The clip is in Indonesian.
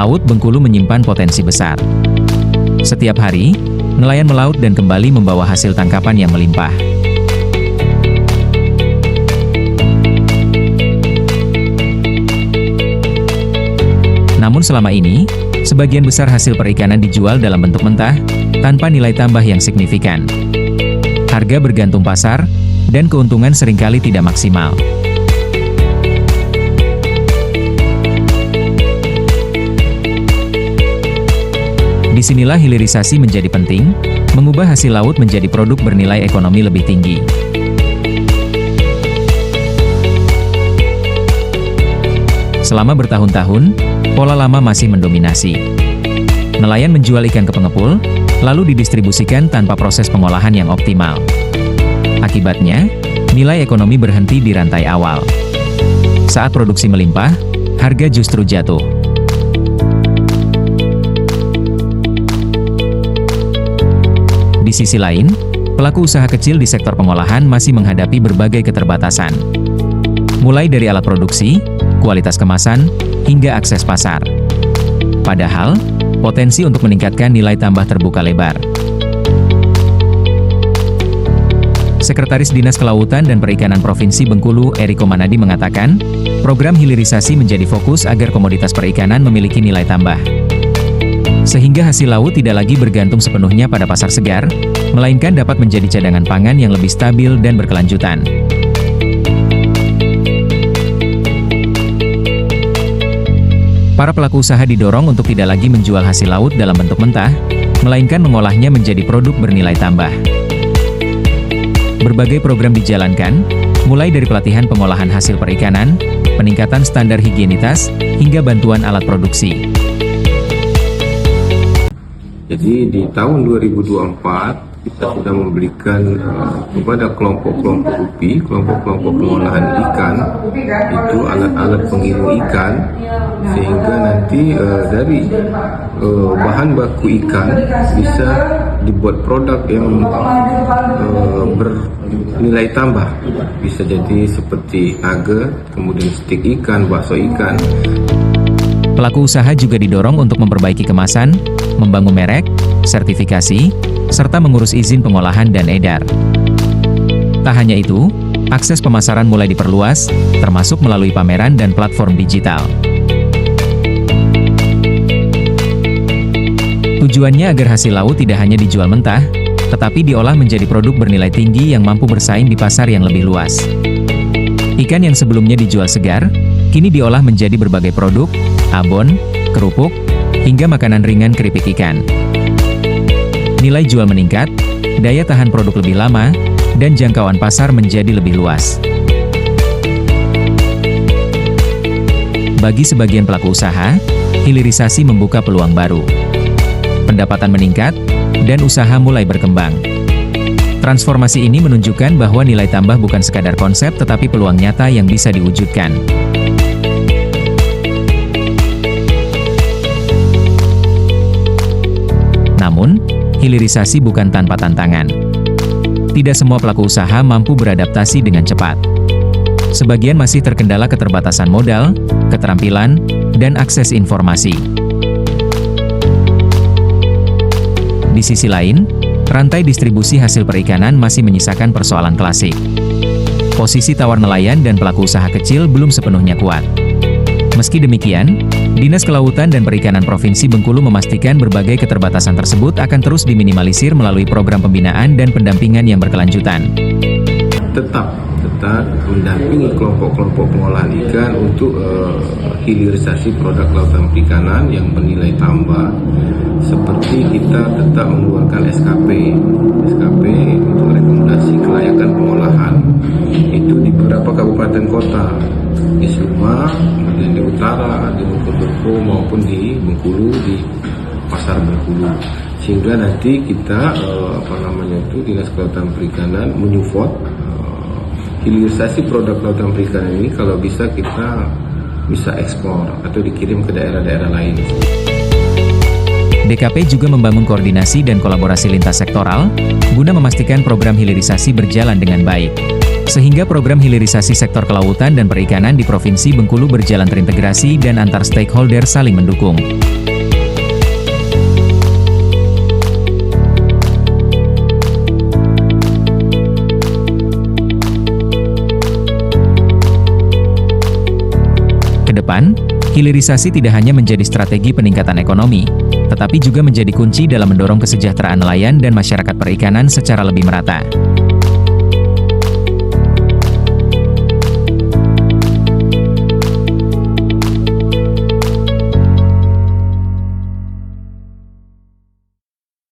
Laut Bengkulu menyimpan potensi besar. Setiap hari, nelayan melaut dan kembali membawa hasil tangkapan yang melimpah. Namun selama ini, sebagian besar hasil perikanan dijual dalam bentuk mentah, tanpa nilai tambah yang signifikan. Harga bergantung pasar, dan keuntungan seringkali tidak maksimal. Disinilah hilirisasi menjadi penting, mengubah hasil laut menjadi produk bernilai ekonomi lebih tinggi. Selama bertahun-tahun, pola lama masih mendominasi. Nelayan menjual ikan ke pengepul, lalu didistribusikan tanpa proses pengolahan yang optimal. Akibatnya, nilai ekonomi berhenti di rantai awal. Saat produksi melimpah, harga justru jatuh. Di sisi lain, pelaku usaha kecil di sektor pengolahan masih menghadapi berbagai keterbatasan. Mulai dari alat produksi, kualitas kemasan, hingga akses pasar. Padahal, potensi untuk meningkatkan nilai tambah terbuka lebar. Sekretaris Dinas Kelautan dan Perikanan Provinsi Bengkulu, Eriko Manadi mengatakan, program hilirisasi menjadi fokus agar komoditas perikanan memiliki nilai tambah. Sehingga hasil laut tidak lagi bergantung sepenuhnya pada pasar segar, melainkan dapat menjadi cadangan pangan yang lebih stabil dan berkelanjutan. Para pelaku usaha didorong untuk tidak lagi menjual hasil laut dalam bentuk mentah, melainkan mengolahnya menjadi produk bernilai tambah. Berbagai program dijalankan, mulai dari pelatihan pengolahan hasil perikanan, peningkatan standar higienitas, hingga bantuan alat produksi. Jadi di tahun 2024 kita sudah memberikan kepada kelompok-kelompok UPI, kelompok-kelompok pengolahan ikan, itu alat-alat pengiring ikan, sehingga nanti dari bahan baku ikan bisa dibuat produk yang bernilai tambah. Bisa jadi seperti nugget, kemudian stik ikan, bakso ikan. Pelaku usaha juga didorong untuk memperbaiki kemasan, membangun merek, sertifikasi, serta mengurus izin pengolahan dan edar. Tak hanya itu, akses pemasaran mulai diperluas, termasuk melalui pameran dan platform digital. Tujuannya agar hasil laut tidak hanya dijual mentah, tetapi diolah menjadi produk bernilai tinggi yang mampu bersaing di pasar yang lebih luas. Ikan yang sebelumnya dijual segar, kini diolah menjadi berbagai produk, abon, kerupuk, hingga makanan ringan keripik ikan. Nilai jual meningkat, daya tahan produk lebih lama, dan jangkauan pasar menjadi lebih luas. Bagi sebagian pelaku usaha, hilirisasi membuka peluang baru. Pendapatan meningkat, dan usaha mulai berkembang. Transformasi ini menunjukkan bahwa nilai tambah bukan sekadar konsep tetapi peluang nyata yang bisa diwujudkan. Namun, hilirisasi bukan tanpa tantangan. Tidak semua pelaku usaha mampu beradaptasi dengan cepat. Sebagian masih terkendala keterbatasan modal, keterampilan, dan akses informasi. Di sisi lain, rantai distribusi hasil perikanan masih menyisakan persoalan klasik. Posisi tawar nelayan dan pelaku usaha kecil belum sepenuhnya kuat. Meski demikian, Dinas Kelautan dan Perikanan Provinsi Bengkulu memastikan berbagai keterbatasan tersebut akan terus diminimalisir melalui program pembinaan dan pendampingan yang berkelanjutan. Tetap mendampingi kelompok-kelompok pengolahan ikan untuk hilirisasi produk lautan perikanan yang bernilai tambah. Seperti kita tetap mengeluarkan SKP untuk rekomendasi kelayakan pengolahan itu di beberapa kabupaten kota, di Subang, kemudian di utara, di Mojokerto maupun di Bengkulu, di Pasar Bengkulu. Sehingga nanti kita Dinas Kelautan Perikanan menyupport hilirisasi produk lautan perikanan ini, kalau bisa kita bisa ekspor atau dikirim ke daerah-daerah lain. DKP juga membangun koordinasi dan kolaborasi lintas sektoral, guna memastikan program hilirisasi berjalan dengan baik. Sehingga program hilirisasi sektor kelautan dan perikanan di Provinsi Bengkulu berjalan terintegrasi dan antar stakeholder saling mendukung. Kedepan, hilirisasi tidak hanya menjadi strategi peningkatan ekonomi, tetapi juga menjadi kunci dalam mendorong kesejahteraan nelayan dan masyarakat perikanan secara lebih merata.